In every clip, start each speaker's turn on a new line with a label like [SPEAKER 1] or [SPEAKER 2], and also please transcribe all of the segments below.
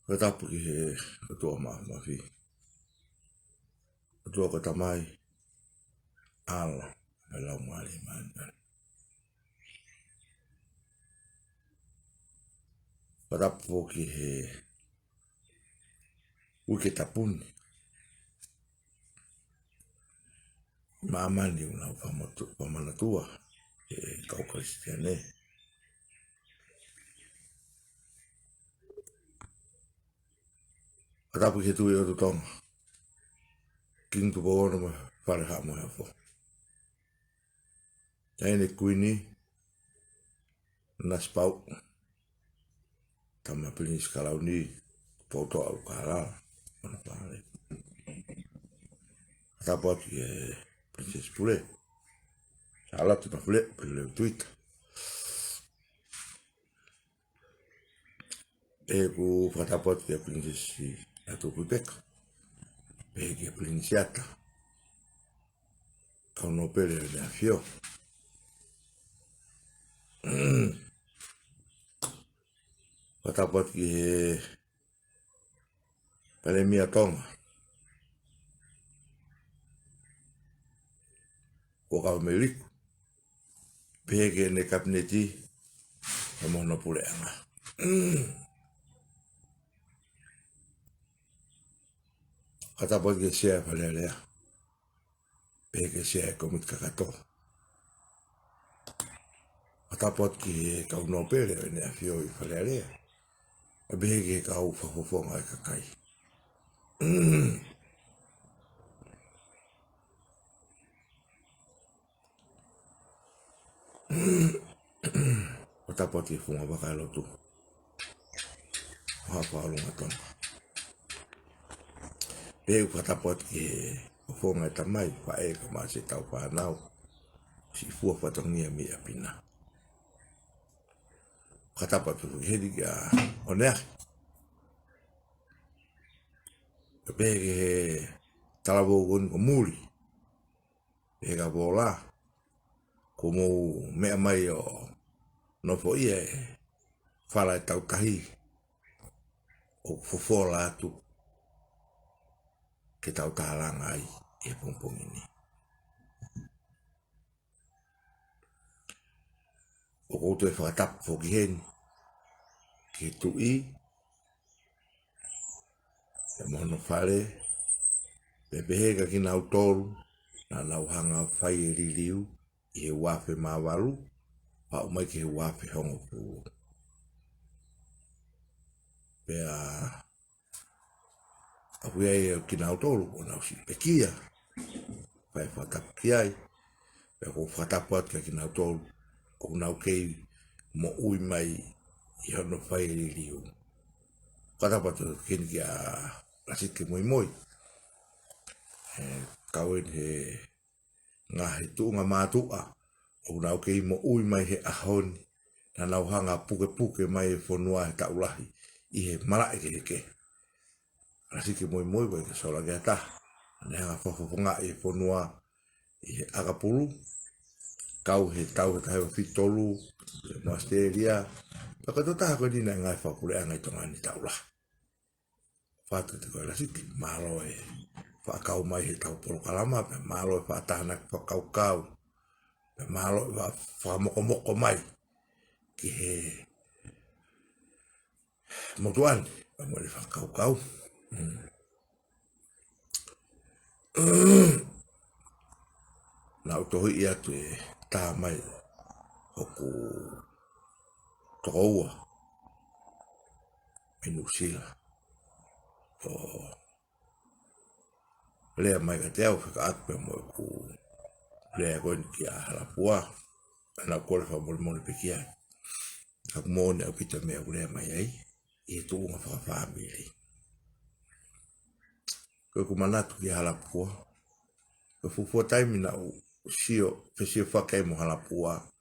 [SPEAKER 1] Katapu ki he atua mafi. Atua katamai ala me lau mali mani. Katapu ki he uke tapuni. Maamani una pamanatua e kau kristiane. Katapu ki he tui o Tonga. King tu bono ma whareha mo hafo. Taine kuini na spau. Tama pinis kalau ni poto au kala. Mana pare. Katapu ki Princess Pule. Salah tu pule pule tweet. Ku katapu ki Princess atu pipeka. Pege Princesiata. Kau no pele de afio. Katapu ki Palemia Tonga. Ko kau meliku. Pege ne kabineti e mono pule anga. Katapu ki Eeeeee Falealea. Pege Eeeeee komit kakato. Katapu ki kau no pele ne afio I Falealea. Pege kau fakafofonga'i kakai. Katapu ki funga baka lotu. Hapa alunga Tonga. Pege katapu ki fonga tamai pae kama se tau panau. Si fua fatongia mi apina. Katapu ki hedi ka onea. Pege talabogun ko muri. Pega bola. Kemou mea mai o no fo ia fala etau tahi. O fofola atu. Ke tau tahalanga ai e pompong ini. O koutu e whakatapu fo ki heni. Ki tu'i. E mono whare. Pepehega ki nau toru. Na nau hanga whai e riliu. I he wafe mawaru. Pa umai ki he wafe hongo pū. Pea apuia e ki nau toru. O nau si pekia. Pai whakatapu ki ai. Pea ko whakatapu atu ki nau toru. O nau kei mo ui mai I hono whai e riliu. Whakatapu atu kini ki a lasike moi moi. Kauen he Ngaahi tuunga mātua. O nau kei mo ui mai he ahoni. Na nau hanga puke puke mai e whanua he tau lahi. I he marae ke heke. Rasike moi moi wai ke sola kia ta. Ne hanga fakafofonga'i e whanua. I he agapuru. Kau he tau he tahewa fitolu. No Australia. Pakato taha koe dina ngai whakureanga I tonga ni tau lahi. Whatu te koe rasike. Malo e. Whakau mai he tau polo kalama. Malo e whatahanak whakau kau. Malo e whakamoko moko mai. Ki he motuani. Pamole whakau kau. Nau tohi I atu e taha mai. Hoku tokoua. Minusila. O lea mai ka te au whika atpe mo e ku lea koe ni ki a Halapua. Ana kore whamole mole peki ai. Aku mōne au pita mea ku lea mai ai. I he tuunga whakawhamiri. Koe ku manatu ki Halapua. Koe fufua taimi na u sio pesio whakai mo Halapua.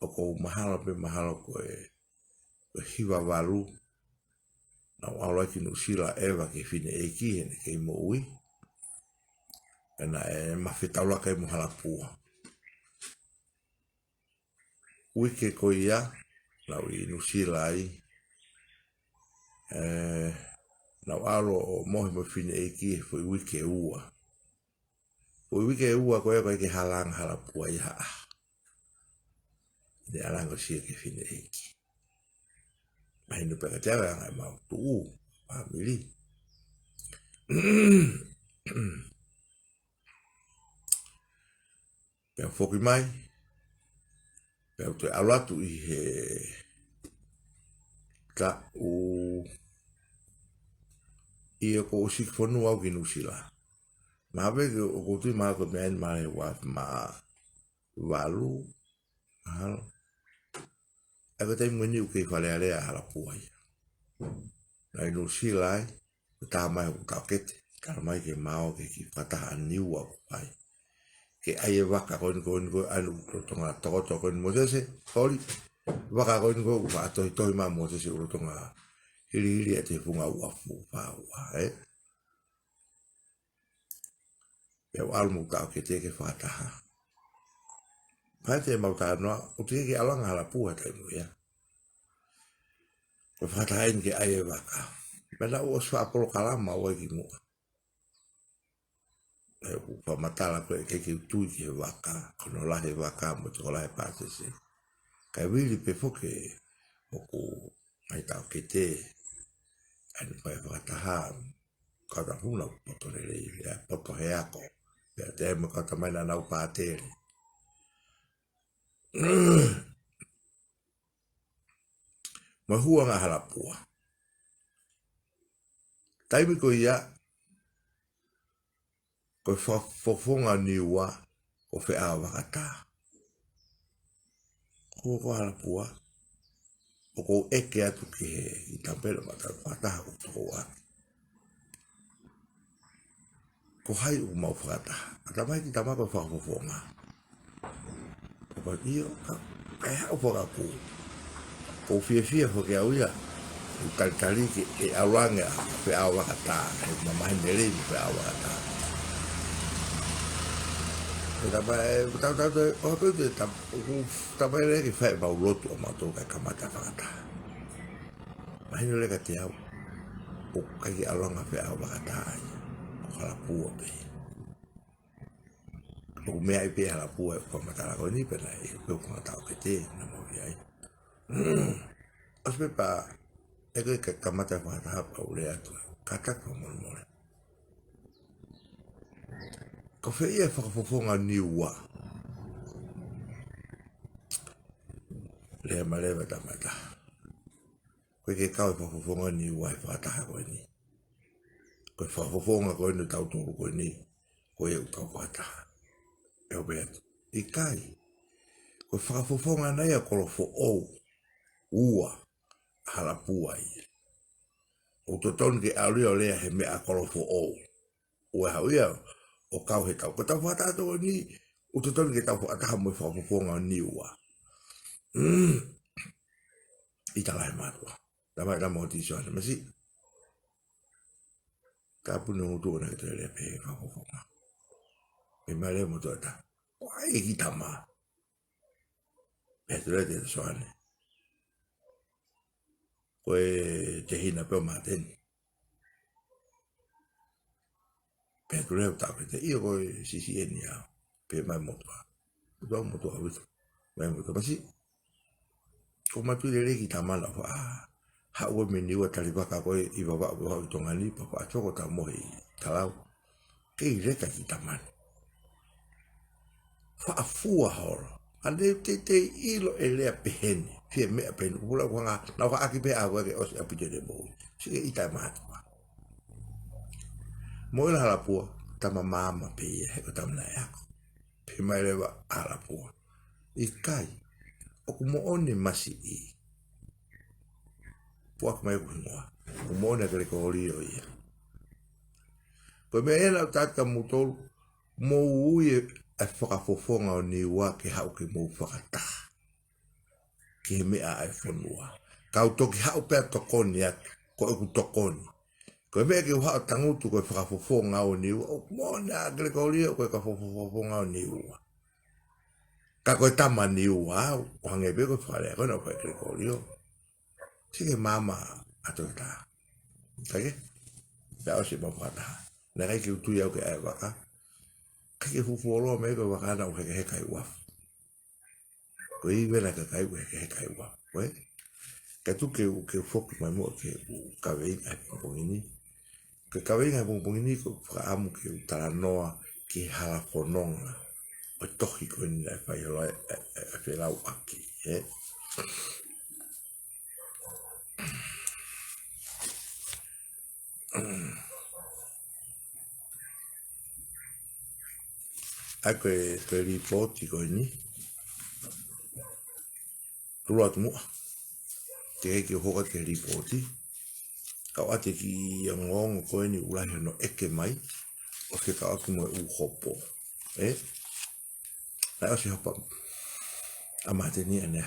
[SPEAKER 1] O kou mahalo pe mahalo koe hiwa waru. Na wala ki nusila ewa ke fine eke'i hene kemou. Ena e mawhitaula kai mo Halapua. Wike ko ia. Lau I nusila ai. na alo o mohi mo fine eke'i foi wike ua. Foi wike ua koe ke halang Halapua i haa. Ne alango sia ke fine eke'i. Mahinu peka teawe anga e mau tuu, pamili. Pea foki mai, pea ute alatu i he ka u i e ko usik fonu au ki nusila. Mawe ke o kutui maa ko meain maa he waf maa walu, mahalo. Eko tei mwini uke Falealea Halapua ia. Na inu silai, ta mai o kakete, ka mai ke mao ke ki pataha niua ko pai. Ke aie waka koin anu tonga tokoto koin mozese, kori, waka koin ko wa toi ma mozese uro tonga hiri ate funga uafu paua, Pea almu kakete ke pataha. Pai te mauta noa, o te ke alanga Halapua te mu ia. Ko whatahain ke aie waka. Mena ua swa apolo kalama ua ki mua. E upa matala ko e keke utui ki he waka. Kono lahi waka mo toko lahi pātese. Kai wili pe foke oku mai tau ke te. Anu pai whataha. Kata huna poto rei. Poto he ako. Pea te ema kata mai na nau pātere. Mahua ngā Halapua. Taimi ko ia, ko fakafofonga'i niua o fe'a wakata. Ko Halapua, o ko eke atu ki he i tampelo mata whataha o tukuaki'i. Ko hai u mau whakataha. Ata mai ki tamako fakafofonga'i. Ko pa iyo, kai hau whakapu. Ko fia whake au ia. Talaki e auranga pe awa kata e mamahi nere pe awa kata e tapa o pe tapa ele ke fai ba lotu o mato ka kamata kata mahi nere ka te au o kai auranga pe awa kata o Halapua pe o mea i pe Halapua o matala ko ni pe na e pe o mata o ke te na mo ai aspe pa eko ka kamata whataha pa ure atu. Kataka mole. Ko whea fakafofonga'i niua. Lea malewa tamata. Koe ke kau fakafofonga'i niua e whataha koe ni. Koe whakafofonga koe ni tautoro koe ni. Koe e ukau whataha. Eo beatu. Ikai. Koe whakafofonga nei a kolofo ou. Ua. Halapua ia. O totonu ke aureo lea he mea kolofo ou. Ue hau ia o kau he tau. Ko tau whatato ni, o totonu ke tau whataha mo whakafofonga'i niua. I talahe matua. Tamai la mo tiso ane masi. Kapu ni ngutu ona ke te lea pe whakafofonga. E mai lea mo tuata. Wai ki tama. E te lea te so ane. Koe te hina peo Mateni. Pe tu leo tau te iyo koe sisi eni au. Pe mai motua. Motua motua witu. Mai motua masi. Ko matu le ki tamala fa. Ha ua me niua talibaka koe i wawa ua i Tonga ni pa pa choko ta mohi talau. Ke i reka ki tamani. Fa afua horo. Ane te ilo e lea peheni. Fie mea peheni. Kupula kuanga. Na waka aki pe awa ke osi apite de mo. Sige itai matua. Moila Halapua. Tama mama pe ia. Heko tamna e ako. Pe mai lewa Halapua. Ikai. Oku mo'oni masi i. Puak mai kuhingoa. Oku mo'oni akele ko olio ia. Koe mea ena utaka mutolu. Mou ui e whakafofonga'i niua ke hau ke mou whakataha. Ke mea ai whanua. Kau toki hau pea tokoni atu. Ko eku tokoni. Koe mea ke uhao tangutu koe whakafofonga'i niua. Oku mo'oni akele ko olio koe ka whakafofonga'i niua. Ka koe tama niua au. Ko hange pe koe whalea koe na koe akele ko olio. Sige mama ato ta. Kage? Ya o se mawhata. Nā kai ki utu iau ke ai waka. Kai ke fufuoloa me ko waka ana o heke kai wafu. Ko I wena ka kai heke kai wafu. Koe? Ka tu ke foku mai mo ke kaweinga ai pongpongini. Ke kaweinga ai pongpongini ko whaamu ke utaranoa ki halafononga. O tohi ko ni ai whai roa e whelau aki. Ai koe ripoti ko ni. Tulu atu mua. Te hei ki hoka ke ripoti. Kau ate ki ngongo koe ni ulahi no eke mai. O ke kau atu mo u hopo. Nai o se hopa. A Mateni ane.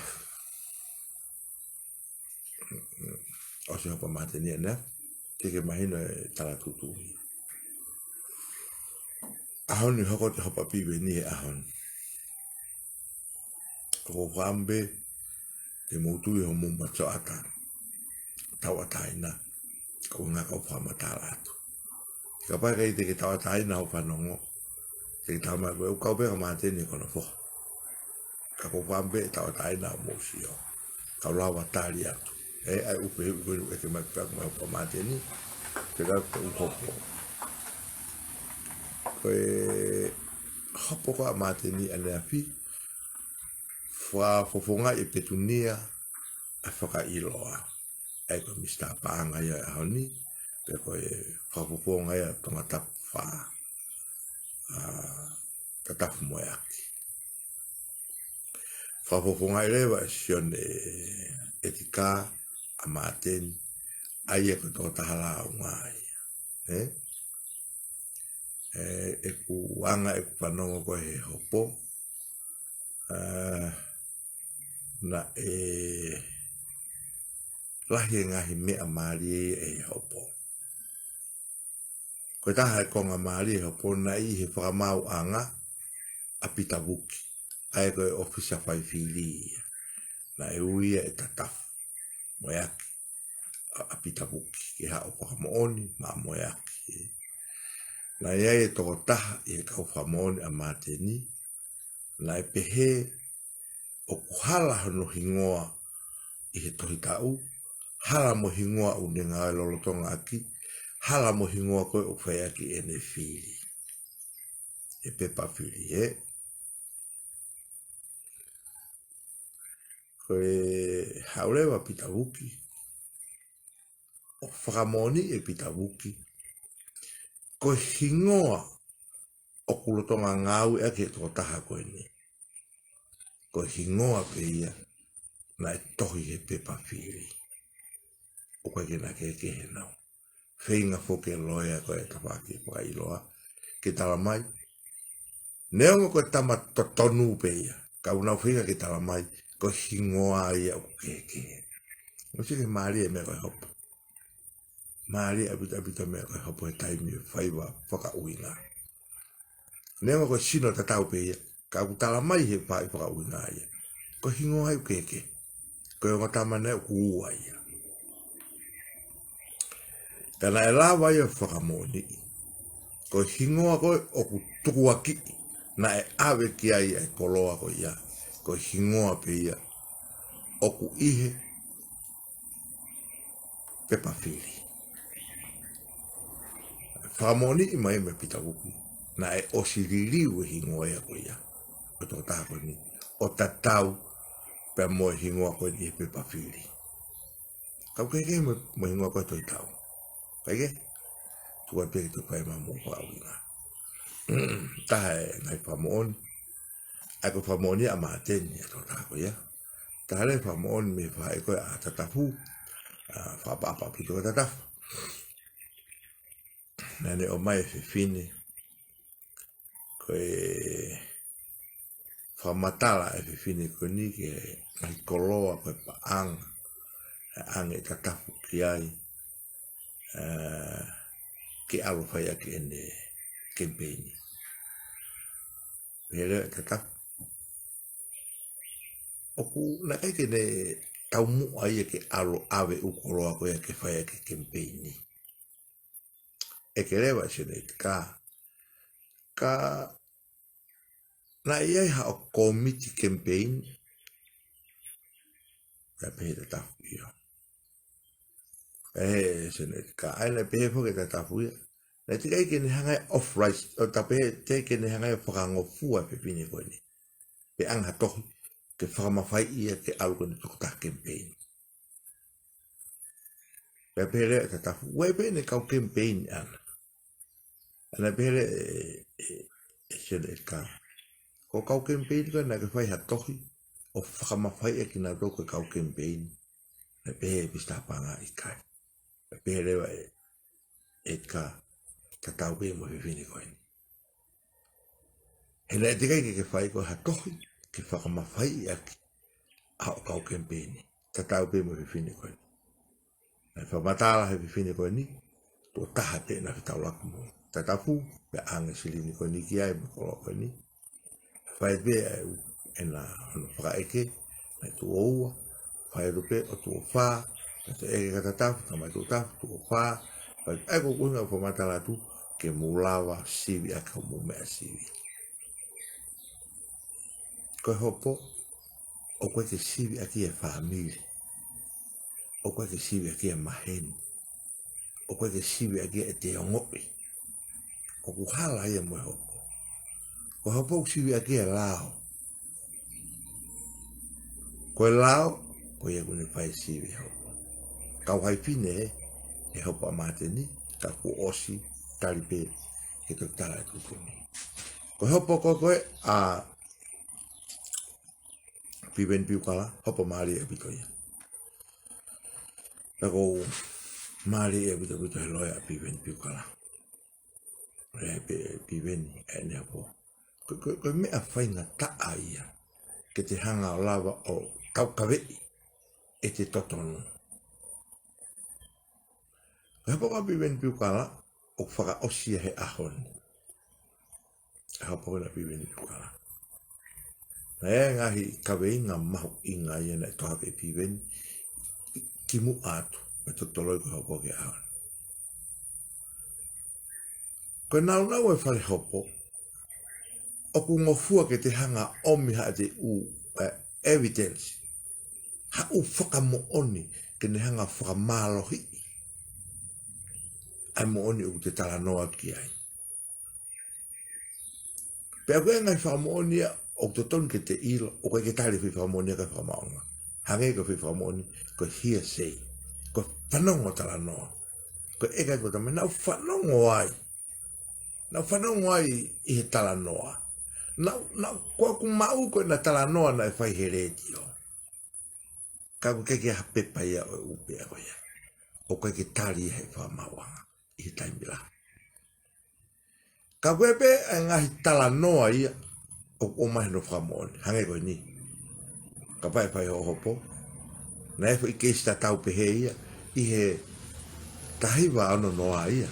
[SPEAKER 1] O se hopa Mateni ane. Te ke mahino e talakutu. Ahon ni hoko te hopa piwe ni e ahon. Ko whambe te moutui ho mumba to ata. Tau ataina. Ko ngaka o whamatala atu. Ka pai kai te ke tau ataina o whanongo. Te ke tau mai koe ukau peka Mateni kona fo. Ka ko whambe tau ataina o mousio. Ka lawa tali atu. Ai upe koe eke mai peka mai o Mateni. Te kau te uhopo. Koe hopo ko a Mateni ane api. Fakafofonga'i petunia a fakailoa. Ai ko Minisita Pa'anga ia e honi. Pe koe fakafofonga'i a Tonga tapu Tatafu Moeaki. Fakafofonga'i lewa e sione etika a Mateni. Ai e ko Dr Halapua. E ku anga e ku panongo koe he hopo. Na lahi Ngaahi mea maari e hopo. Koe taha e konga maari e hopo na I he whakamau'anga a Pita Vuki. Ai koe Ofisa Faifili. Na e uia e Tatafu Moeaki a Pita Vuki. Ke ha o fakamo'oni maumau'i. Na iai e toko taha I e kau fakamo'oni a Mateni. Na e pehe o kuhala hono hingoa I he tohi tau. Hala mo hingoa u Ngaahi lolotonga aki. Hala mo hingoa koe o whaiaki e ne Fili. E pepa Fili, Koe haulewa Pita Vuki. O whakamo'oni e Pita Vuki. Koe hingoa o kulotonga ngau e ke toko taha koe ni. Koe hingoa pe ia na e tohi he pepa Fili. O koe kena ke he nau. Whainga foke loia koe tapaki whakailoa. Ke tala mai. Neongo koe tama totonu pe ia. Ka unau whainga ke tala mai. Koe hingoa ia o ke. O se ke maari e mea koe hopo. Maari abita mea koe hopo e taimi e whaiwa whakauinga. Neongo koe sino tatau pe ia. Ka utala mai he whai whakauinga ia. Koe hingoa ia o ke. Koe o ngatama nea o kuua ia. Kana e lawa ia whakamo'oni. Koe hingoa koe o ku tukuaki'i. Na e awe ki ai e koloa ko ia. Koe hingoa pe ia. O ku ihe pepa Fili. Whakamo'oni I mai me Pita Vuki. Na e osiririu e hingoa ia ko ia. O tō tāko ni. O tatau pe mo e hingoa koe ni e pepa Fili. Kau keke mo hingoa koe toi tau. Kake? Tua peke tu pai mamu whakauinga. Taha e ngai whakamo'oni. Ai ko whakamo'oni a Mateni e tō tāko ia. Taha le whakamo'oni me whae koe a Tatafu. Whapapa pito ka Tatafu. Nane o mai e whine. Koe whamatala e whine koe ni ke ngai koloa koe Pa'anga. Ange Tatafu ki ai. Ke alo whai aki ene kempeini. Pere e Tatafu. Oku na eke ne tau mua ia ke alo awe ukoroa koe ke whai aki kempeini. lewa sene ka na ia ha o committee campaign ya pe Tatafu ia sene ka ai le pe fo ke Tatafu ia le tika ke ni hanga off right o tape te ke ni hanga fakangofua pe pini ko ni pe anga to ke whakamawhai ia ke algo ni tukuta campaign pe pere Tatafu wei pe ne kau campaign ana pere sene ka ko kau campaign ko na ke whai hatohi o whakamawhai e ki na toko kau campaign na pehe Minisita Pa'anga ikai na pehe rewa ka tatau pe mo whiwhini koe ni he na etikai ke whai ko hatohi ke whakamawhai e aki a o kau campaign tatau pe mo whiwhini koe ni na whamatala he whiwhini koe ni to taha pe na whitau laku mo Tatafu pe anga silini koe ni ki ai mo kolo koe ni whai pe e na whakaeke na tu oua whai rupe o tu wha na tu eke katatafu na mai tu tafu tu wha whai eko kuhinga o whamatala tu ke mulawa sivi a ka mumea sivi koe hopo o koe ke sivi a ki e whamiri o koe ke sivi a ki e maheni o koe ke sivi a ki e te ongopi o kuhala ia mo hopo ko hopo sivi a ki e lao koe lao ko ia kune whai sivi hopo kau hai pine e hopo a Mateni ka ku osi talipe ke to tala kukuni ko hopo koe a piven piukala hopo mari e bitoia ko mari e bito he loia piven piukala re piven e ne hopo ko me a whainga taa ia ke te hanga o lava o kaukawei e te totonu hopo ka piven piukala o whaka osia he ahoni hopo na piven piukala Ngaahi kawei ngā mahu i ngā iana e toha pe piven ki mu atu me to toloi ko hopo ke ahon. Ko nau e whare hopo o ku ngofua ke te hanga omi ha te evidence ha u fakamo'oni ke ne hanga whakamalohi ai mo'oni u te tala noa ki ai. Pea koe ngai whakamo'oni o te ton ke te ilo o koe ke tali whi whakamoni ka whamaonga hange ko whi whakamoni ko hearsay ko whanongo tala noa ko eka ko tame nau whanongo ai i he tala noa nau kua ku mau ko na tala noa na e whai he radio ka ko keke ha pepa ia o upea ko ia o koe ke tali he whamawanga i he taimila ka koe pe ngahi tala noa ia o mai no whakamoni hange ko ni ka pai ho hopo na e i keisi tau pehe ia i he tahiwa ano noa ia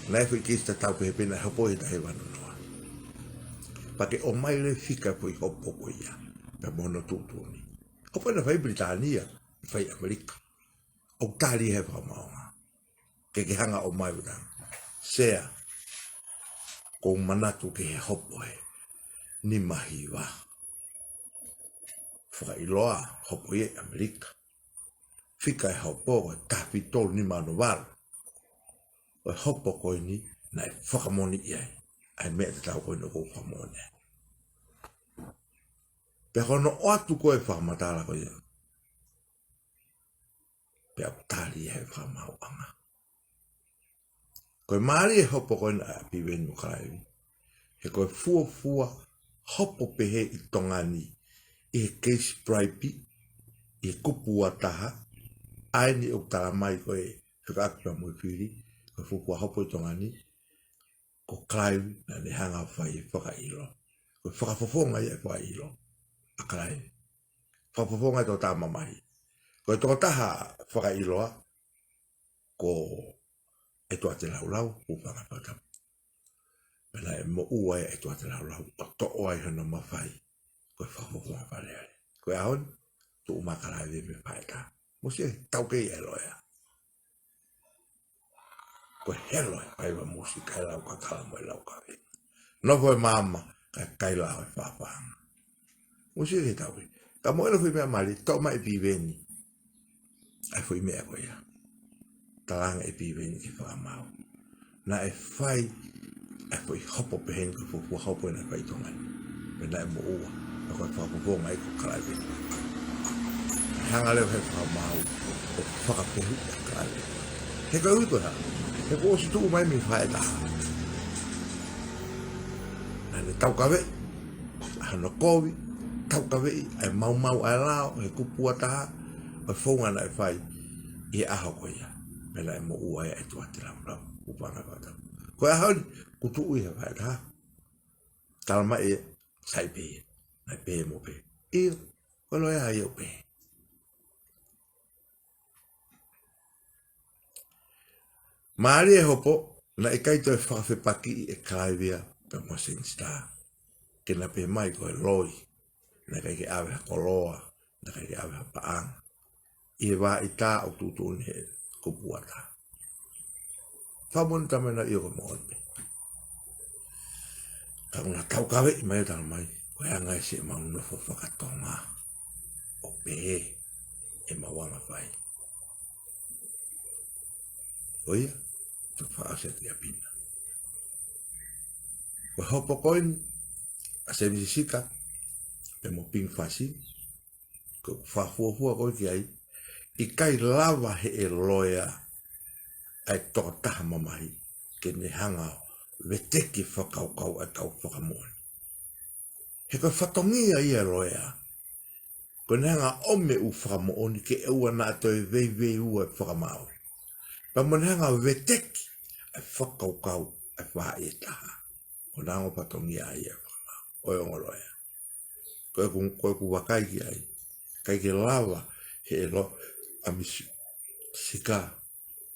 [SPEAKER 1] na e i keisi tau pehe pena hopo i tahiwa ano noa pake o mai le fika po i hopo ko ia pe mono tutuni hopo na whai Britania whai Amerika o tali he whamaonga ke hanga o mai utang sea ko manatu ke he hopo he ni mahiwa whaka iloa hopo i Amerika fika e hopo o kapitol ni manuwaru o hopo koe ni na e whakamoni iai ai mea te tau koe no kou whamoni pea kono o atu koe whakamatala koe ia pea tali e whamauanga koe maari e hopo koe na piwen mukaraiwi he koe fua hopo pehe i tongani i he case bribe i he kupu ataha aini o tala mai koe Tatafu Moeaki koe fua hopo i tongani ko Clive na ne hanga whai whakailo koe fakafofonga'i e whakailo a Clive whakafofonga'i tō tā mamahi koe tō taha whakailoa ko Etuate Lavulavu upanga pata pena e mo ua e Etuate Lavulavu o to'o ai hana mawhai koe whakafofonga'i Falealea koe ahon tu umakalai me whaeta mo se tau kei e loea ko helo ai wa musika la ka kala mo la ka no foi mama ka kai la fa fa musika ta we ka mo lo foi me mali to mai viveni ai foi me ko ya talanga e viveni ki fa mau na e fai ai foi hopo pehen ko fu hopo na fai tonga me na mo ua ko fa ko mai ko kala ve hanga le fa mau ko fakafofonga'i kala he ko uto ha he ko si tu mai mi fai ta na le tau ka ve ano kovi tau ka ve ai maumau'i lao he kupua ta o fonga na fai e aho ko ya me la mo ua e Etuate Lavulavu upanga ko ta ko a hon ku tu ia vai ta kalma e sai pe na pe mo pe e ko lo ya yo pe Mari e hopo na ikai to e whakawhepaki e Clive pe mo Sangster ke na pe mai ko e loi na kai ke awe koloa na kai ke awe Pa'anga i wa i tā o tūtūni he kupuata whamon tamena i o ko moone ka una tau kawe i mai tala mai ko e anga e se mauna fo whakatonga o pe e mawanga whai oia tu whaaseti a pina ko hopo koin a Semisi Sika pe mo ping fasi ko whafuafua koi ki ai ikai lava he e loia ai toka taha mamahi ke ne hanga veteki whakaukau ai kau whakamo'oni he koe whatongia i e loia ko ne hanga ome u whakamo'oni ke e ua na toi vei ua whakamau pa mo ne hanga veteki ai whakaukau ai whaha i taha ko nango patongia i e whakamau oi ongo loia koe ku wakai ki ai kai ke lava he e lo amisi Sika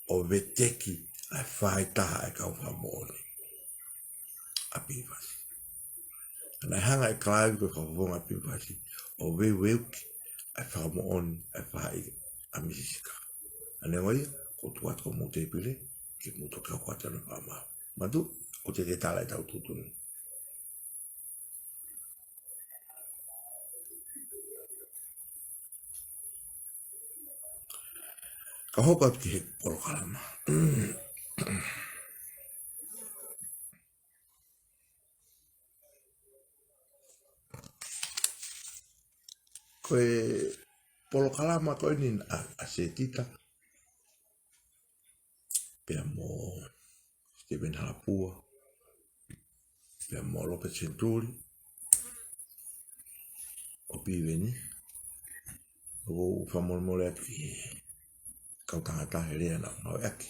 [SPEAKER 1] o veteki ai whai taha ai kau whamo'oni a pīwasi ana hanga e Clive ko whakafonga pīwasi o weuki ai whakamo'oni ai whai amisi Sika ane wai ko tuat ko mo te pile ki mo to ka kwata na pama madu ko te tala e tau tutunu ka hoka ki he polo kalama koe polo kalama koe nin a se tita pia mo Dr Halapua pia mo Lope Centuri o piveni o Moeaki kau tangata he rea na Moeaki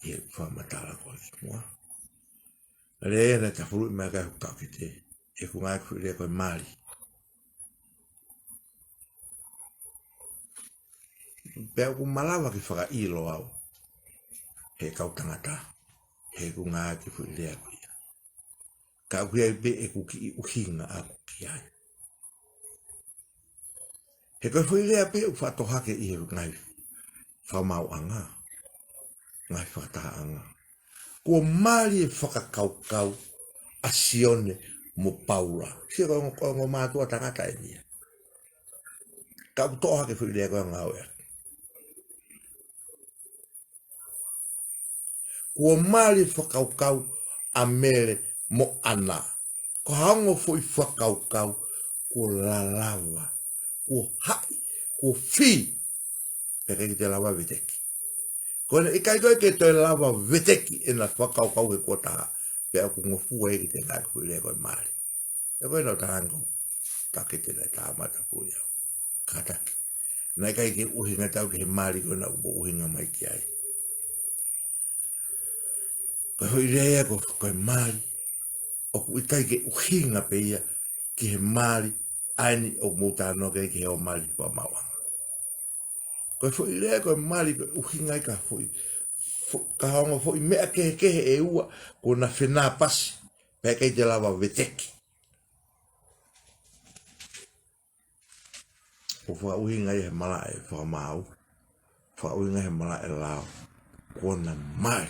[SPEAKER 1] i e whamatala koe ki mua rea na Tapueluelu mea kai hukau ki te e ku ngai kui rea koe Mali pia ku malawa ki whaka ilo au he kau tangata he ku ngai kui rea koe ka kui ai be e ku ki uhinga a ku ki ai he koe hui rea pe u whatohake i he ngai whamau'anga ngai whakataanga kua mali e whakakaukau a sione mo paura sia koe ngo mātua tangata e nia ka u tohake hui rea koe ngau e kua mali whakaukau a mere mo ana ko hango fui whakaukau kua lalawa kua hai kua fi peke ki te lawa veteki kone ikai koe ke toi lawa veteki e na whakaukau he kua taha pea ku ngofua e ki te ngā kui rea koe mali e koe no tahango takete na taha mata pui au kataki na ikai ke uhinga tau ke he mali koe na upo uhinga mai ki ai koe hoi rea koe mali o ku ikai ke uhinga pe ia ki he mali aini o mutano ke he o mali pa mawanga koe hoi rea koe mali koe uhinga ika hoi ka hongo hoi mea ke e ua ko na whina pasi pe kei te lawa veteki o wha uhinga i he mala e whakamau wha uhinga he mala e lao kona mai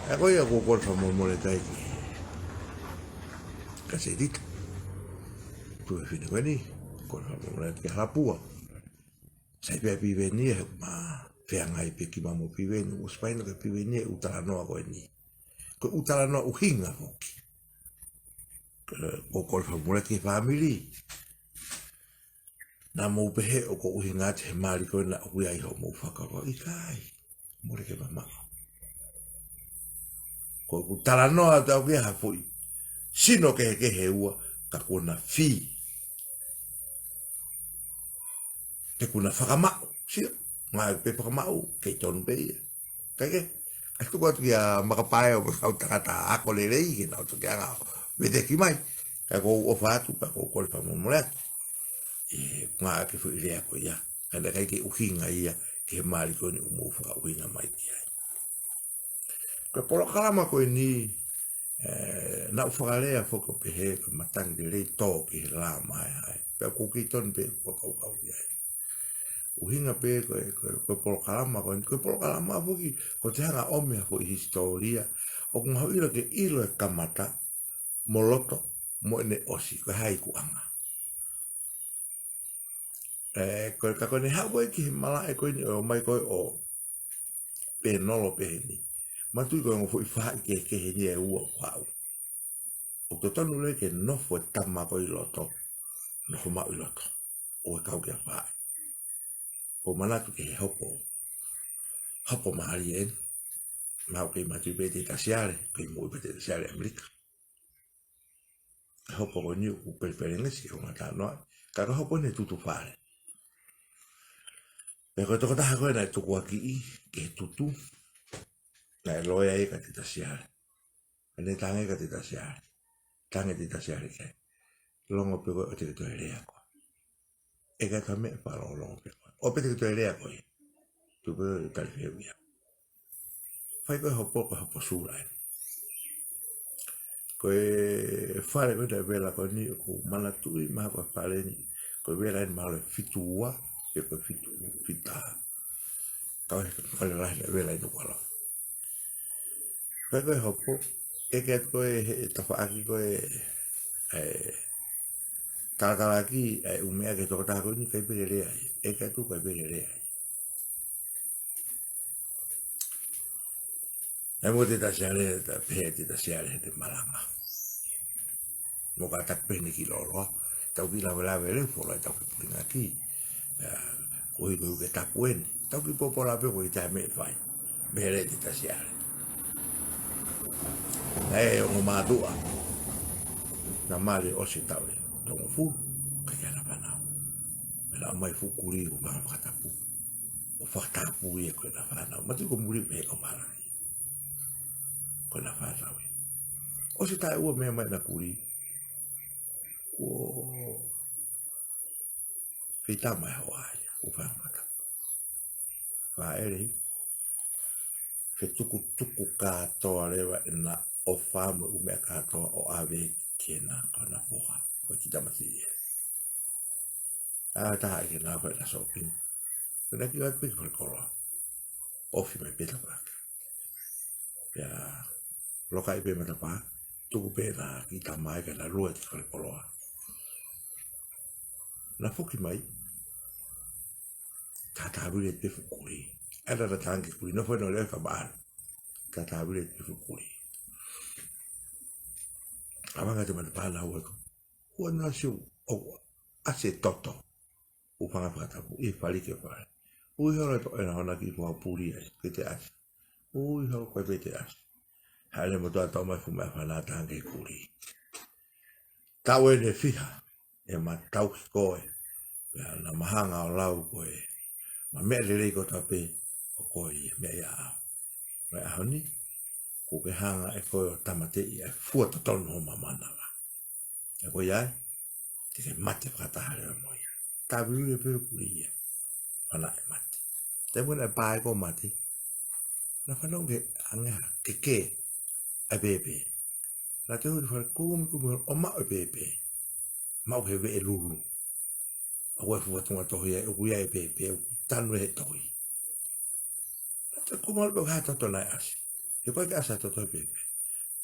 [SPEAKER 1] Ako ia ko korfa mo kai kasi dito. Tu fini kwani korfa mo ki Halapua. Sai pe piveni ma feangai pe ki mamo piveni uspaino ke piveni utala no ko ni. Ko utala no uhinga hoki. Ko korfa mo ki family. Na mo pehe o ko uhinga te mali ko na uia I ho mo fakaro ikai. Mo ke mama. Ko utala no ata ke ha foi. Sino ke he ua ka kona fi. Te kuna whakamau, sia. Ngā pe whakamau, kei tonu pe ia. Kai ke? Ai tuku atu ki a makapae o kau takata ako le rei, ki nau tuki anga vete ki mai. Kai kou ofa atu, kai kou kore whamomoreatu. Ngā ke whu irea ko ia. Kanda kai ke uhinga ia, ke he maari ko ni umu whaka uhinga mai ki ai. Kai polo kalama ko ni, na whakalea whaka pehe, ka matangi rei tō ki he la mai ai. Pea kou ki tonu pe whaka ukau ki ai. Uhinga pe ko polo kalama foki ko te hanga ome fo historia o kung hau ilo ke ilo e kamata mo loto mo ene osi ko hai ku anga ko ka ko ne hau ki mala e ko ni o mai ko o pe nolo pe ni ma tu ko fo fa ke ni e u wow o to tonu le ke no fo tama ko iloto no fo ma iloto o ka ke fa o manatu ke hopo mahali en mau ke matu pete tasiare ke mo pete tasiare Amerika hopo ko ni u preferensi o mata no ka hopo ne tutu fare e ko to ta ko na tukuaki'i ke tutu na loya e ka tasiare ne tange ka tasiare tange tasiare ke longo pe ko te to rea ko e ka kame pa longo pe o pete to rea ko tu pe kalfeia fai ko hopo sura ko fare ko da vela ko ni ko mana tu ma ko fare ni ko vela en male fitua e ko fita ka fare la vela no wala fai ko hopo e ke ko tafuaki ko talaki umea ke to ta ko ni kai pele e ke tu kai pele e mo te tasiare ta pete tasiare te malanga mo ka tak pe ni ki lolo tau ki la vele fo la tau ki puringa ki ko i ke Tapueluelu tau ki popola pe ko i ta me fai bere te tasiare o matua na mare o se tau tongo fu ka kana pana la mai fu kuri o ma fatapu o fatapu e ko na pana ma tu ko muri pe ko mara ko na fata we o se tai o me mai na kuri o Pita mai hawaii o fa mata fa ere fe tuku ka to rewa na o fa mo me ka to o ave kena kana poha o ki ta masi ta ke na fa na shopping pero ki va pe por kola o fi me peta pa ya lo kai pe mata pa tuku pe na ki ta mai ka na lua ki por kola na foki mai ta bule pe fukuri era da tangi kuri no foi no le fa ba ta bule pe fukuri amanga te mata pa na o na shu o ase toto o panga pata e pali ke pa o hora to era ona ki po puri ke te as o hora ko pe te as hale mo to ta mai fu ma fa na tangi kuri tawe ne fiha e ma tau ki koe na mahanga o lau koe ma mea lere ko tape o koe mea ia mai ahoni ko ke hanga e koe o tamate i e fua totono o mamana wa e koe iai te ke mate whakatahare o moi ka viru e peru kuri ia whana e mate te muna e pae ko mate na whanau ke anga ke a bebe na te huri whare kumi o mao e bebe mau he ve e lulu a wai fua tunga tohi e uia e bebe tanu e tohi te kumal pe hata to nai asi He koe ke asa toto pepe.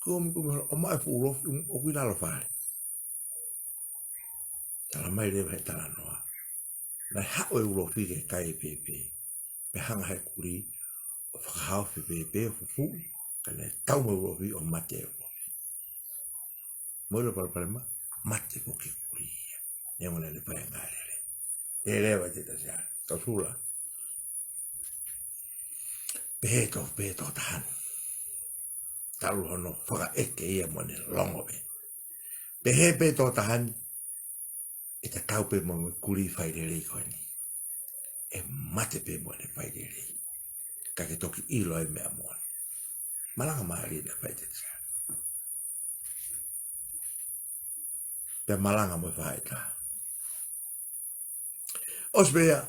[SPEAKER 1] Kumi o mai fu ulof o kui lalo whare. Tala mai rewa he tala noa. Nai hao e ulofi ke kai pepe. Pe hanga he kuri o whakahaofi pepe o fufu. Ka nei tau me ulofi o mate o ulofi. Moilo pala ma mate ko ke kuri. Nengo nene pai ngarere. E rewa te tasiari. Tau sula. Peto tahan. Talu hono whaka eke'i mo ne longo pe. Peto tahan. E ta kaupe mo me kuri whairere koe ni. E mate pe mo ne whairere. Ka ke toki ilo e mea moa. Malanga maari na whaite tisa. Pe malanga mo whaita. Osbea.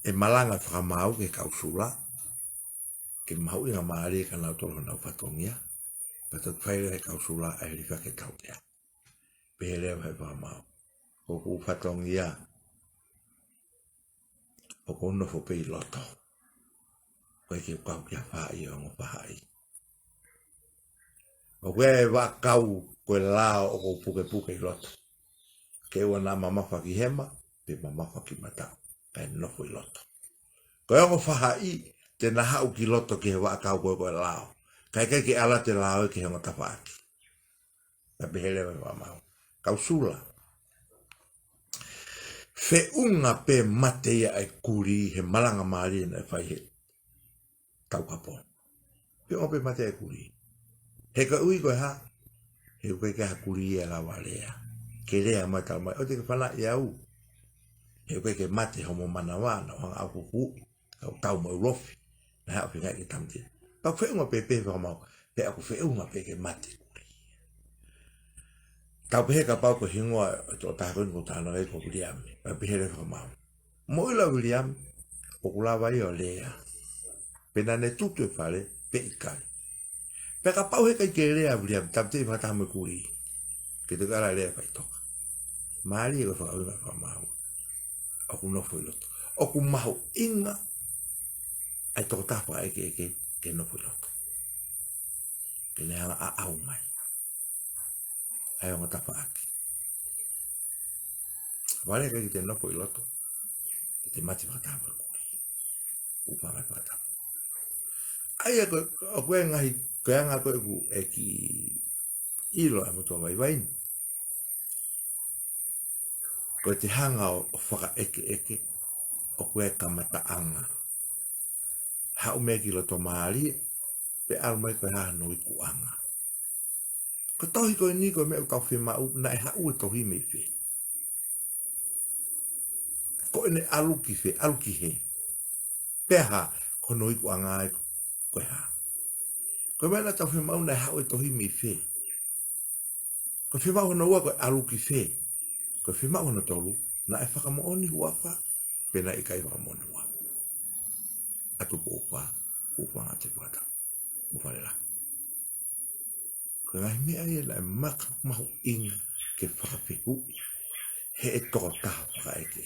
[SPEAKER 1] E malanga whakamau ke kausula. Ke mau inga maari ka nau tolo nau whatongia. Patot whaire he kausula a heri whake tautea. Pehereo he whakamau. Ko whatongia. O kono fo pei loto. Koe ke kau kia whai o ngopahai. O koe wa kau koe lao o ko puke i loto. Ke wana mamafa ki hema, pe mamafa ki matau. Kai nofo i loto. Koe o ngopahai, te naha u ki loto ki he wa kau koe lao. Kai ke ala te lao ki he ngotapaki. Na beheleo e wamau. Kau sula. Feunga pe mateia ai kuri he malanga maari na e whai he tau kapo. Feunga pe mateia ai kuri. He ka ui koe ha. He koe ke ha kuri e Lavulea. Ke rea mai tau mai. O te ka whana i au. He koe ke mate homo mana wana. Wanga au fufu. Kau tau mai urofi. Na hao whingai ke tamte. Pau feunga pe whakamau. Pe aku feunga pe ke mate kuri. Tau pehe ka pau ko hingoa. O tahakoni ko tahano e ko William. Pa pehe re whakamau. Moila William. O kulawa i o lea. Pena ne tutu e whare. Pe ikai. Pe ka pau he kai ke rea William. Tamte i whatahamu kuri. Ke te kara rea kai toka. Maari e ko whakaunga whakamau. Oku nofo i loto. Oku mahu inga. Ai toko tapa eke ke nofo i loto. Ke ne hanga a au mai. Ai onga tapa aki. Wale kai te nofo i loto. Te mati whatahamu kuri. Upa mai whatahamu. Ai e koe ngahi. Koe anga koe ku e ki ilo e motua waiwaini. Koe te hanga o whaka eke. O koe kamata anga. Hau mea ki loto maari. Pe almai koe haha no i ku anga. Ko tohi koe ni koe mea u kau whemau. Na e hau e tohi me whe. Koe ne aluki whe. Aluki he. Peha ko no i ku anga e koe ha. Koe mea na tau whemau na e hau e tohi me whe. Koe whemau hono ua koe aluki whe. Koe whemau hono tolu. Na e fakamo'oni huafa. Pena ikai whakamo'oni huafa. Atu po upa. Upanga te wata. Upalela. Koe ngai mea e la e maka mahu inga ke whakawhehu'i. He e toko taha whaka eke.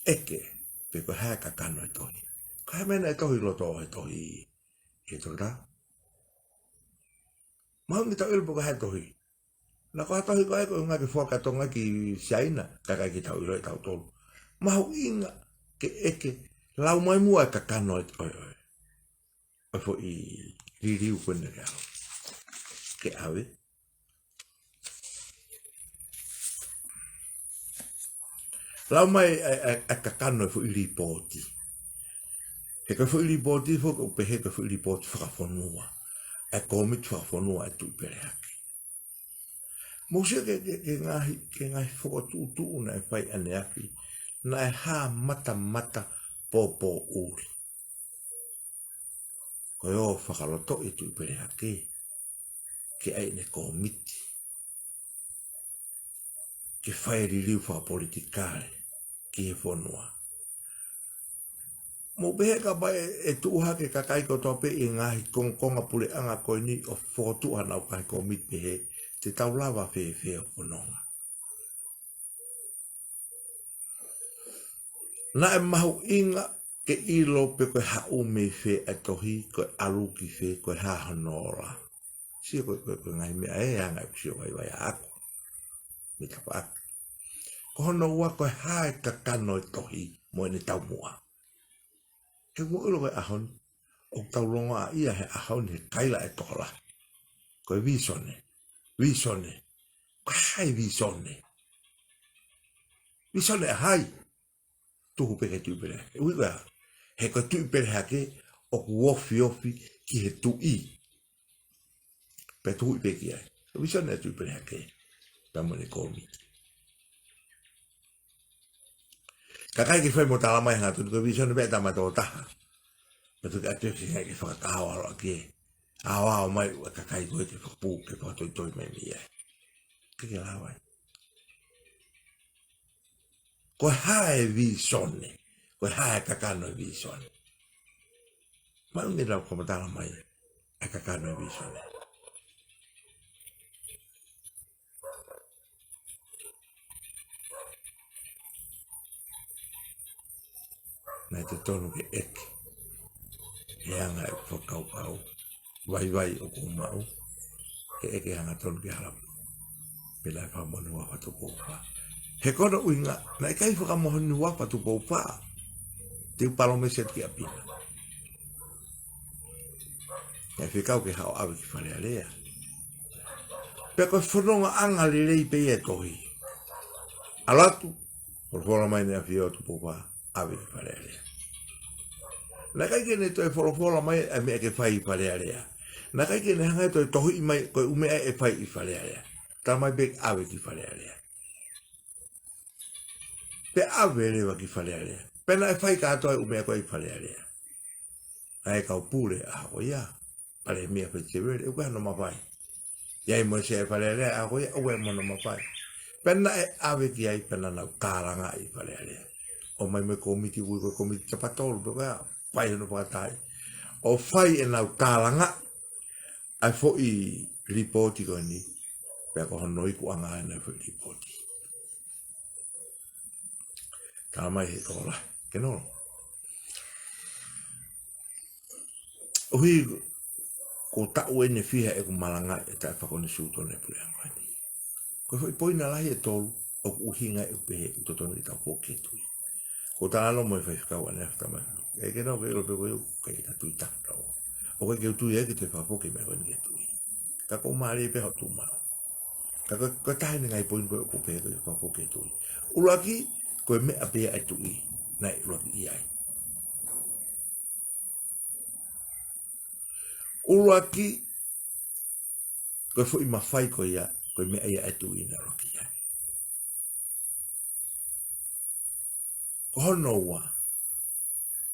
[SPEAKER 1] Eke. Pe koe hae kakano e tohi. Koe hae mena e tohi loto e tohi. He toko taha. Mahu ni tau ilpo ka hae tohi. Na koe tohi koe koe ngake whakatonga ki siaina. Kakai ki tau ilo e tau tolu. Mahu inga ke eke. Lau mai mua e kakano e tohi. Fo i ririu kone reo. Ke awe. Lau mai a kakano e fo i ripoti. He ka fo i ripoti fo ka upe he ka fo i ripoti whakafonua. E komit whakafonua e tupereaki. Mousia ke ngahi whakatutu na e whai ane api. Na e ha mata popo uri. Koe o whakaloto i tupereaki. Ke ai ne komiti. Ke whai ririu whakapolitikare. Ki he whanua. Mo behe ka bai e tuha ke kakai ko tope i ngahi konga pule anga koe ni o whotuha nau kai komit behe te tau lava whee o whanonga. Na e mahu inga ke ilo pe koe ha'u me fe e tohi koe aluki fe koe hahanora. Sia koe ngai mea anga sio vai ako. Me tapak. Ko hono ua koe hae kakano e tohi mo ene tau mua. He mo ilo koe ahon. O tau longa a ia he ahon he kaila e tokola. Koe visone. Visone. Koe hai visone. Visone a hai. Tuhu peke tupere. E uiwa. He koe tupere hake o ofi ki he tui. Pe tuhu peke ai. Visone a tupere hake. Pamone komi. Kakai ki whai mo talamai hanga tu. Koe visone pe tama tō taha. Petu ka te ki ngai ki whakatawa alo aki e. Awa o mai ua kakai koe ki whakapū ke whakatoi mai mi ai. Kiki lawai. Koe hae visone. Koe hae kakano e visone. Ma unge lau komatala mai. E kakano e visone. Nai te tonu ke eke. E anga e whakau. Vai o kumau. Ke eke anga tonu ke Halapua. Pela e whamonu wa whatu poupa. He kono uinga. Na e kai whakamohonu wa whatu poupa. Te upalome set ki apina. E whikau ke hao awe ki Falealea. Pea koe whanonga anga le rei pe e tohi. Alatu. Por fora mai ne a whio tu poupa. Awe ki Falealea. Na kai ke ne toi fora mai e mea ke whai i Falealea. Na kai ke ne hanga toi tohi mai koe umea e whai i Falealea. Tā mai bek awe ki Falealea. Pe awe rewa ki Falealea. Pena e whai kātoa umea koe i Falealea. Na e kau pūre a hako ia. Pare mea whai te were, e no mawhai. Iai mo se e Falealea a hako ia, ue mono mawhai. Pena e awe ki ai, pena nau kāranga i Falealea. O mai me komiti ui koe komiti tapatolu, pe koe whai hono whakatai. O whai e nau kāranga, ai fo i ripoti koe ni. Pea ko hono iku anga e nau fo i ripoti. Tā mai he kola, ke nono. Ui, ko tau ene whiha e ku malanga e tai whakone sūtone pule angani. Ko hoi poina lahi e tolu, o ku uhinga e upehe u totonu i tau pōke tui. Ko ta alo mo e whaifkau ane afta mai. E ke nau ke ilo pe koe u, kai ki ta tui takta o. O kai ke u tui e ki te whapoke me koe ni ke tui. Ka kou maari e pe hau tu mau. Ka koe tahe ni ngai poin koe u pehe koe whapoke tui. Ulaki, koe mea pea ai tui. Nai, ulaki i ai. Ulaki, koe fo i mawhai koe ia, koe mea ia e tui na roki ia. Ko hono ua,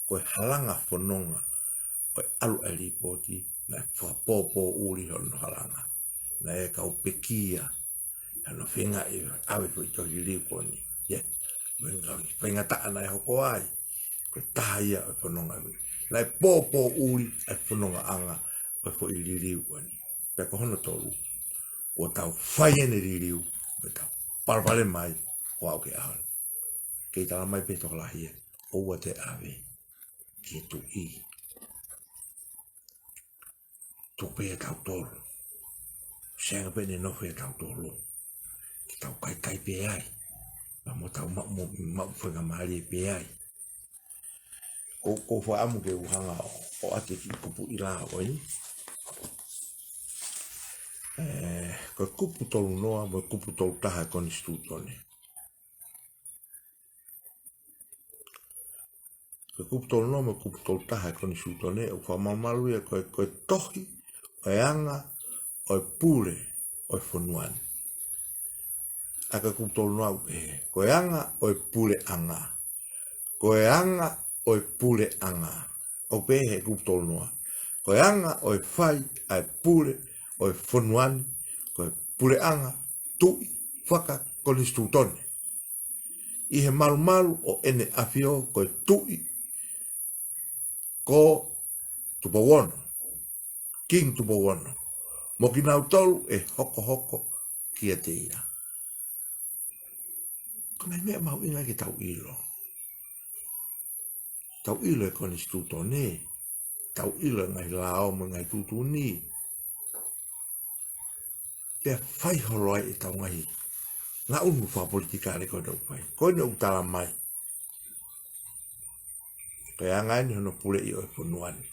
[SPEAKER 1] koe halanga whanonga, koe alu e ripoti, na whapōpō uri hono halanga. Na e kau pekia, hano whenga e awe ko i tohi riponi. Ie, whenga taa na e hoko ai, koe tahia e whanonga ui. Na e pōpō uri e whanonga anga, koe fo i riponi. Pea ko hono tolu, o tau whaiene ririu, o tau parvale mai, o au ke ahon. Kei tala mai peto lahi e, o ua te awe, ki tu i. Tu pe e tau tolu. Senga pe ne nofe e tau tolu. Ki tau kai pe ai. Ma mo tau mau whenga maari e pe ai. Ko wha amu ke uhanga o ate ki kupu i la oi. Ko kupu tolu noa, mo kupu tolu taha e koni stūtone. Ko kupu tolu noa, mo kupu tolu taha e koni stūtone. O wha mamalu e koe tohi, o e anga, o e pule, o e whanuani. A ka kupu tolu noa upehe. Ko e anga, o e pule anga. Ko e anga, o e pule anga. O pehe kupu tolu noa. Ko e anga, o e whai, a e pule, o e whanuani, ko e pule anga, tui, whaka, koni stūtone. I he maru o ene awhio, ko e tui, ko tupawono, king tupawono. Mo ki nau tolu e hoko ki a te ia. Ko nei mea mau inga ki tau ilo. tau ilo e koni stuto ne, tau ilo ngai lao mo ngai tutu ni. Pea fai horoai e tau ngai, ngā unu wha politika le kone upai, kone utala mai. Kaya ngai ni hono pule i oi ponuani,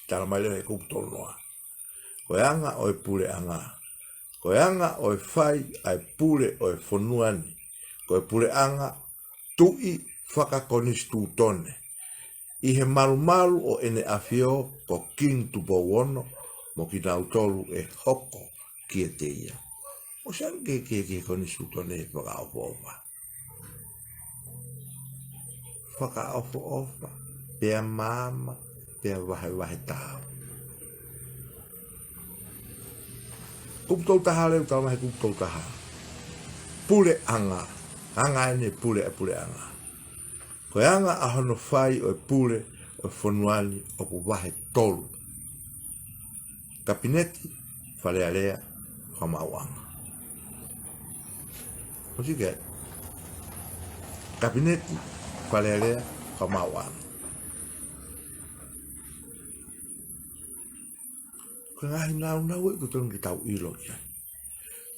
[SPEAKER 1] tala mai le e kuputolo noa. Koe anga oi pule anga, koe anga oi fai ai pule oi ponuani, koe pule anga tui whakakonistu tone. I he maru o ene awhio ko king tupo wono mo ki nautolu e hoko ki e te ia. O sian ke konistu tone e whakaofo ofa. Whakaofo ofa, pea mama, pea wahe tau. Kuputau taha leu tau mahe kuputau taha. Pule anga, anga ene pule anga. Koe anga ahono whai o pule o whonuani o ku wahe tolu. Kapineti Falealea whamauanga. What you get? Kapineti Falealea whamauanga. Koe ngahi nau e kutongi ki tau ilo kia.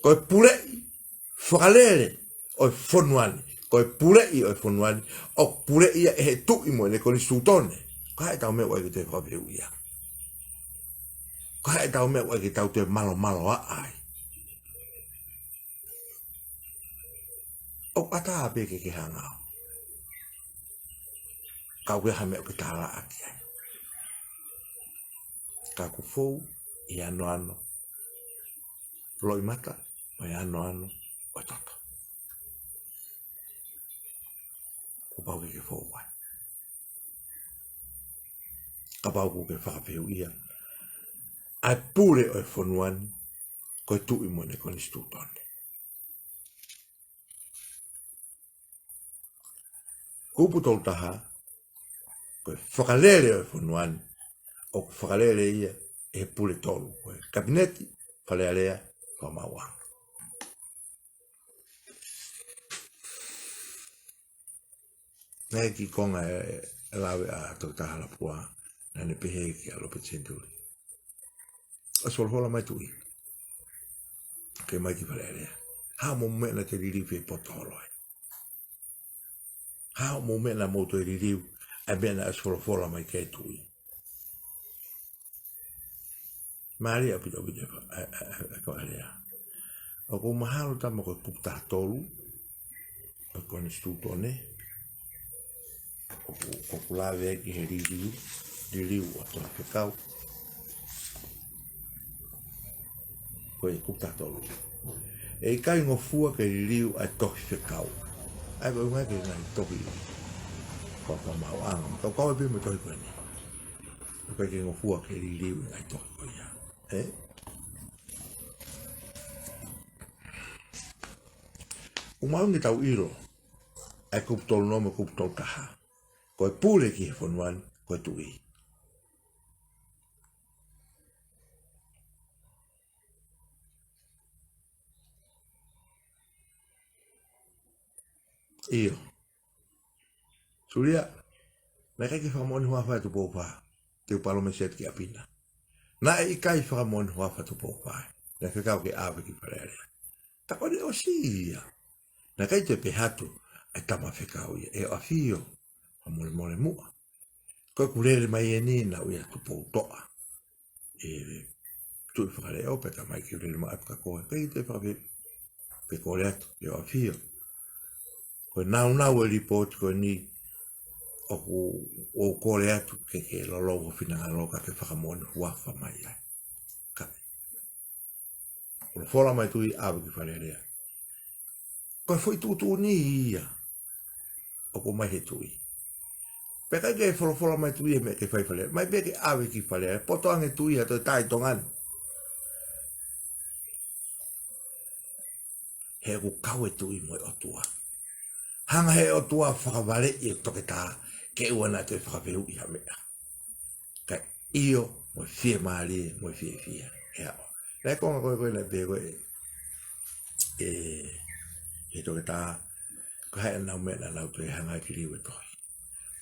[SPEAKER 1] Koe pulei whakalele o whonuani. Koe pulei o whonuani o pulei ia e he tui mo ne koni stutone. Koe e tau mea wai ki te whapeu ia. Koe e tau mea wai ki tau te malo a ai. O ata a peke ke hangau. Kau ke hame o ke tāra aki ai. Ka ku fou i ano. Loi mata mai ano o toto. Ku pau ke fou wai. Ka pau ku ke whakapeu ia. Ai pule o e whonuani koe tui mo ne koni stutone. Kupu tol taha koe whakalele o e whonuani o ku whakalele ia e pule tolu. Koe kabineti Falealea whamauanga. Nei ki konga e lawe a Dr Halapua na ne pehe ki a lope tenturi. A solhola mai tui. Ke mai ki Falealea. Hao mo mena te ririu e potoloi. Hao mo mena mo te ririu a mena a solhola mai ke tui. Maria a pito a Falealea. O ko mahalo tamo koe kupta tolu. O kone stutone. O kulawe ki he ririu o toa whekau. Koe kupta tolu. E kai ngofua ke ririu a tohi whekau. Ai koe unga ke ngai tohi koko mauanga. Kau kaua pima tohi koe ni. Koe ke ngofua ke ririu ngai tohi koe ia. Umaungi tau iro. Ai kuptol nome kuptol taha. Koe pule ki he whonuani, koe tui. Iyo. Suria, na kai ki whakamoni hua whai tu pōpā. Te upalo me set ki apina. Na e ikai whakamoni hua whai tu pōpā. Na whekau ke awe ki Falealea. Ta kone o siia. Na kai te pehatu, ai tama whekau ia. E o awhio, a mole mua. Koe kurere mai e nina uia tu pōtoa. E tui whakalea o peta mai ki urere mai apika koe. Kai te whakawhi pe kore atu, e o awhio. Koe nau e report koe ni o kore atu ke lologo whina loka ke whakamoni huafa mai ai. Kapi. Koe whola mai tui awe ki Falealea. Koe fwoi tutu ni ia. O ko mai he tui. Peka ke whola mai tui e me ke whai Falealea. Mai peke awe ki Falealea. Poto ange tui a toi tai tongani. He ku kau e tui moi o tua. Hanga he o tua whakawale i toke tā ke uana te whakaweu i hamea. Ka io mo fie maari mo fie. Hea o. Lai konga koe lai pe koe he toke tā ko hae nau mea nau te hanga ki riu e tohi.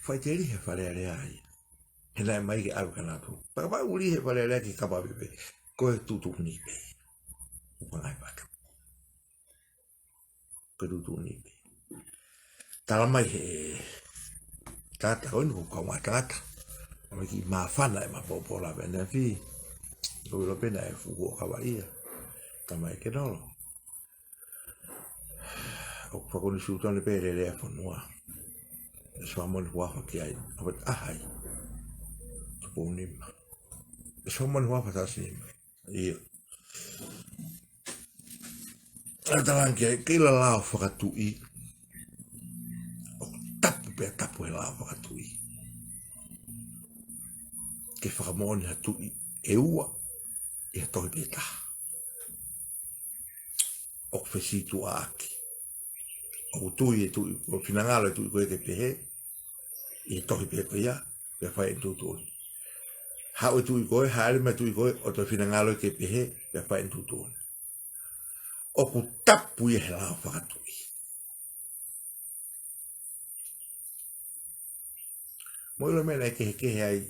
[SPEAKER 1] Faifili Falealea ai. Hena mai ke au kana tu. Papa uli he Falealea ki kapa bebe. Ko tutu ni be. Upangai paka. Ko tutu ni be. Tala mai he tata on ko ka tata. Mai ki mafana e mapopola bene fi. Ko lo pena e fu ko ka ia. Tamai ke no. O pa ko ni suto ni pere le fo noa. So mon wa ki ai. But ai. Ponim. So mon wa fa si. Ia. Atalanke ke la lao fakatu'i. Pe Tapueluelu whakatui. Ke fakamo'oni hatui e ua e tohi peta. O fesi tukuaki'i. O tui e tui, o finangalo e tui koe ke pehe, e tohi peta ia, pe whai e tutui. Hau e tui koe, haere me tui koe, o to finangalo e ke pehe, pe whai e tutui. O ku tapu e he lao whakatui. Mo ilo mena e kehe ai,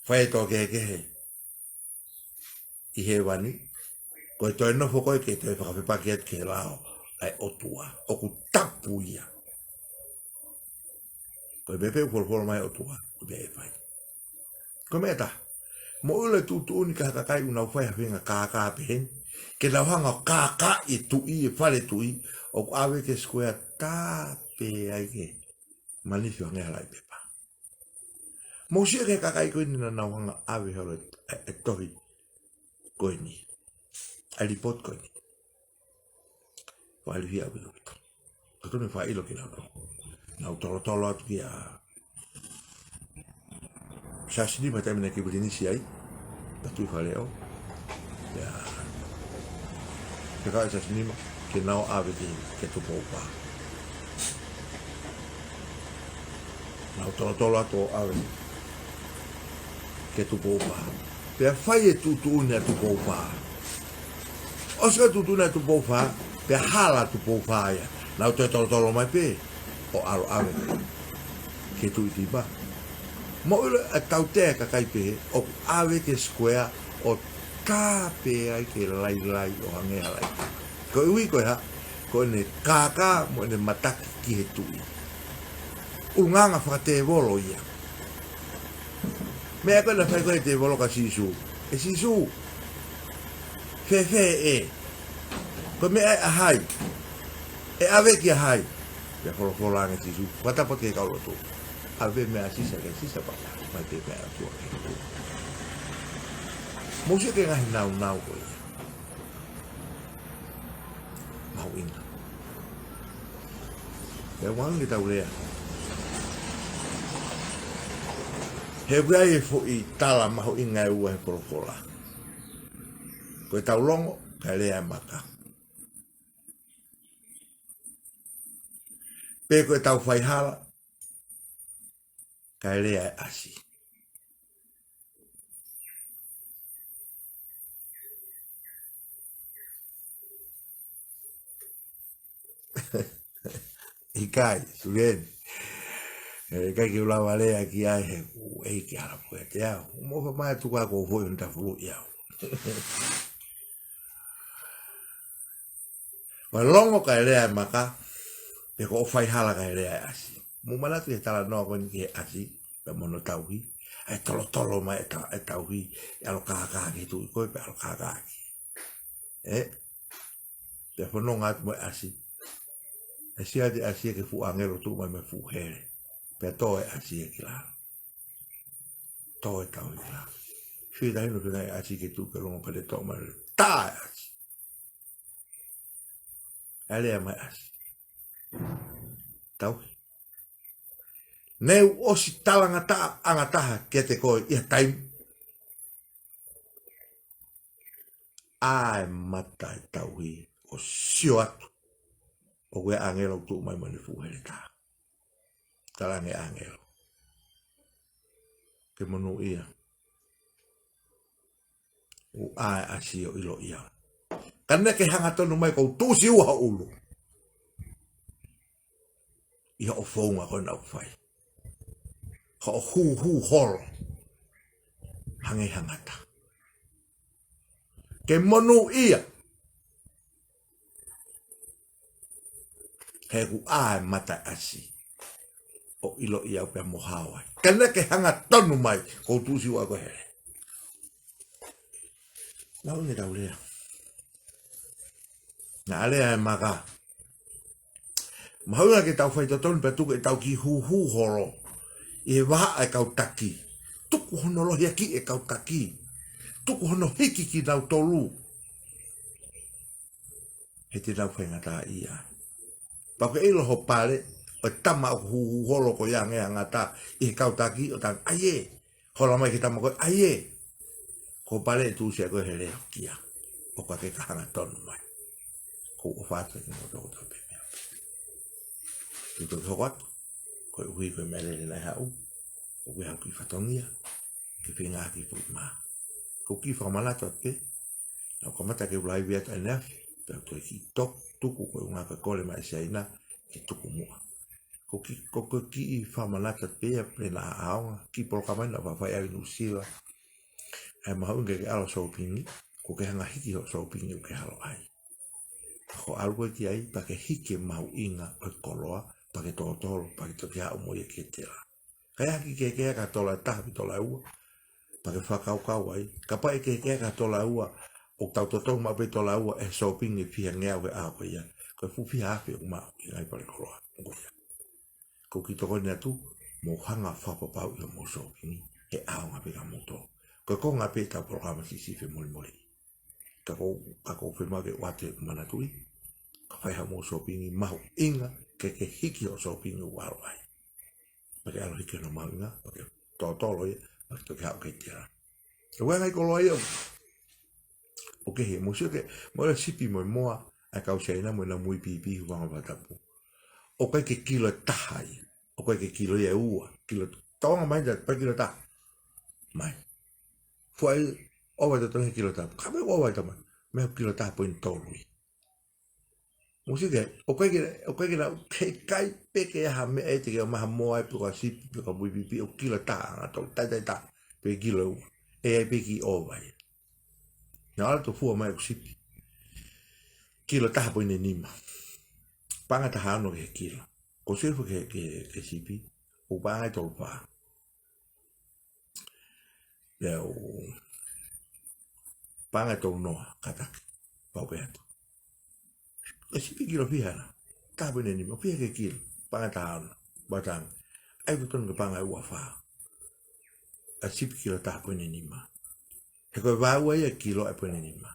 [SPEAKER 1] whae tō kehe, i he wani, koe toi nofo koe ke toi whakawhipaki atu ke lao, ai otua, o ku tapu ia. Koe bepe upolopolo mai otua, koe be e whai. Koe mea ta, mo ilo e tutu uni ka kakai unau whai hawhinga kākā pehen, ke nau hanga kākā i tui, e whare tui, o ku awe ke skoea tāpe ai ke, manifi o ngea lai pepa. Mo sia ke kakai koe ni na nau hanga awe holo e tohi koe ni. A report koe ni. Wai lihi awe lukito. Kato me whai ilo ki nau toko. Nau tolo atu ki a sasini ma taimina ki bulinisi ai. Patui whaleo. Ya. Ke kai sasini ma ke nau awe ki ke tupo upa. Nau tolo atu awe ke tupo upa. Pea whai e tutu une a tupo upa. Oska tutu une a tupo upa, pea hala tupo upa ia. Nau te tolo mai pe, o aro awe ke tu iti ba. Mo ilo a tautea kakai pe, o awe ke square, o ka pe ai ke lai o hangea lai. Ko iwi koe ha, ko ne kaka mo ne mataki ki he tui. Urunganga whakate volo ia. Mea koe na whai koe te volo ka sisu. E sisu. Fe e. Koe mea e ahai. E ave ki ahai. Pea wholo ange sisu. Watapa ke kaulotu. Ave mea sisa ke sisa pata. Mai te mea atua ke tu. Mousia ke ngahi nau koe. Mau inga. Pea wangi tau lea. He wai e fo i tala maho inga e ua he porokola. Koe tau longo, ka lea maka. Pe koe tau whaihala, ka lea e asi. Ikai, sugeni. Kai ki ulawa lea ki ai he ku eiki Halapua te au. Mofa mai tuka ko hoi un tafuru iau. Wa longo ka lea e maka, pe ko ofai hala ka lea e asi. Mumanatu e tala noa koni ki he asi, pe mono tauhi. Ai tolo mai e tauhi, e alo kakaki tu i koe pe alo kakaki. Pe whanonga atu mo e asi. E sia te asi e ke fu angelo tu mai me fu here. Pea tō e asi e ki la. Tō e tau e ki la. Sui ta hino kina e asi ke tū ke longo pare tō mai. Tā e asi. E lea mai asi. Tau. Neu osi talanga ta angataha ke te koe ia taimu. Ai mata e tau hi o sio atu. O koe angelo tū mai mani fuhere tā. Talange angelo. Ke monu ia. U ae asi o ilo ia. Kana ke hanga tonu mai kou tūsi ua ulu. Ia o whaunga koe nau whai. Ko hu holo. Hange hangata. Ke monu ia. He ku ae mata asi. O ilo ia pe mohawai. Kena ke hanga tonu mai. Ko tusi wa ko here. Lau ni tau lea. Nga alea e maka. Mahaunga ke tau whaita tonu pe tuku e tau ki hu holo. I waha e kau taki. Tuku hono lohi aki e kau taki. Tuku hono hiki ki nau tolu. He te nau whaingata ia. Pake ilo ho pare. O tama o hu holo ko yang e angata. I kau taki o tang aie. Hola mai ki tama koe aie. Ko pare e tūsia koe he leo kia. O kwa ke kahanga tonu mai. Ko o whātua ki mo tōku tau pēmea. Tuto tōku atu. Koe uhi koe melele nai hau. O kui hau ki whatongia. Ki whinga ki pui maa. Ko ki whakamalato ate. Nau kamata ke ulai vieta e neafi. Pēo toi ki tok tuku koe unga koe kore mai seina. Ki tuku mua. Ko ki i whakamalato ate. Pēna aonga. Ki polokamana whawhai au nusila. Ai mahaunga ke alo sopingi. Ko ke hanga hiki ho sopingi o ke halo ai. Ko algo ki ai pa ke hiki mau inga o koloa. Pa ke tōtoro. Pa ke toki hao moia ke tera. Kai haki ke ka tola tahi tola ua. Pa ke whakaukau ai. Ka pai ke ka tola ua. O tau totong ma pe tola ua e sopingi fia ngea we a koe ia. Koe fufi hape o mau ki ngai pare koloa. Ko ki toko ni atu. Mo hanga whapapau i mo sopingi. He aonga pe ka moto. Koe ko ngā pe tau programa si fe mori mori. Kako whima ke wate manatui. Ka whaiha mo sopingi mahu inga. Ke hiki o sopingi waro ai. Pake alo hiki no mau inga. Pake tōtolo ia. Pake toki hao kei tira. E wea ngai kolo ai au. O ke he mo sio ke. Mo ea sipi mo moa. A kau seina mo ina mui pipi huanga watapu. O kai ke kilo tahai. O kai ke kilo ia ua. Kilo taonga mai da pa kilo taha. Mai. Fuai owa te tongi kilo taha. Kabe owa te mai. Mea kilo taha po in tolui. Musike, o kai ke na kei kai peke aha me e te ke o maha moa e puka sipi puka mui pipi o kilo taha nga tolu. Tai ta. Pe kilo ua. E ai peki owa ia. Nga ala to fua mai o sipi. Kilo taha po in nima. Panga taha ano ke kilo. Ko sirfu ke sipi. O panga e tolu paa. Leo panga tolu noa kataki. Pau pe atu. E sipi kilo fiha na. Taha po in nima. Fiha ke kilo. Panga taha ano. Batang. Ai kutonu ke panga e ua faa. A sipi kilo taha po in nima. He koe vāua ia kilo e po in nima.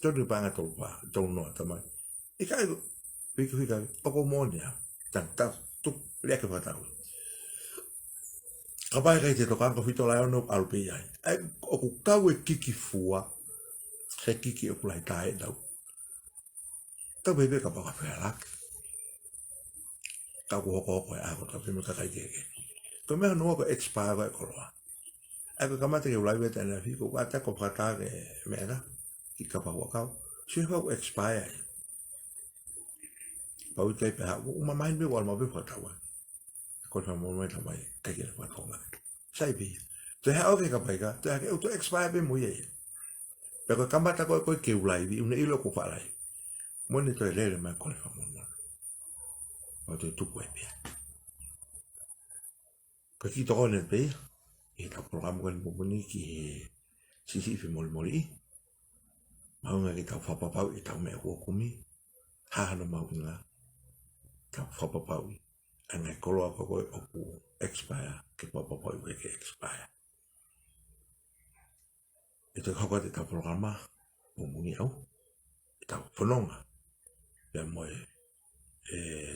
[SPEAKER 1] Tonu ke panga tolu paa. Tolu noa tamai. Ikai ko. Fika. Poko mōni hau. Tang. Tuk. Leka whatau. Ka pai kai te tokanga whito lai ono alupe iai. Ai o ku kau e kiki fua. He kiki o kulai tae dau. Tau bebe ka paka whealaki. Kau ku hoko e ako tau whime kakai keke. Ko mea noa ko expire ko e koroa. Ai ko kamata ke ulai weta ena whiko. Wata ko pata ke mea na. Ki ka pahua kau. Sui hau expire. Pau i teipe hau. Uma main me wal ma be whatawa. Ko fa mo mai tamai kai ke pa Tonga. Sai bi. Te ha o ke ka pai ka, te ha ke auto expire be mo ye. Pe ko kamata ko ke ulai vi una ilo ko falai. Mo ni to lele mai ko fa mo. O te tuku e pia. Ko ki to ne pe. E ta programa ko mo ni ki si fe mo mori. Ma nga ke ta fa pa pa e ta me ko kumi. Ha no ma una. Ta fa pa pa. Angai kolo ako koe oku expire, ke papapoi koe ke expire. E te hoko te tau programa, o mungi au, e tau whanonga. Pea moe,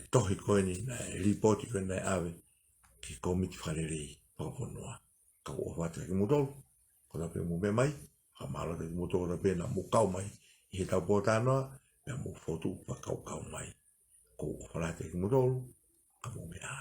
[SPEAKER 1] tohi koe ni, ripoti koe nei awe, ki komiti wharerei, pakafonua. Kau o whātua ki mutolu, ko ta pe mu me mai, ka maala te ki mutolu ta pe na mu kau mai, i he tau pōtānoa, pea mu fotu pa kau mai. Ko o whārate ki mutolu, ka mu me a.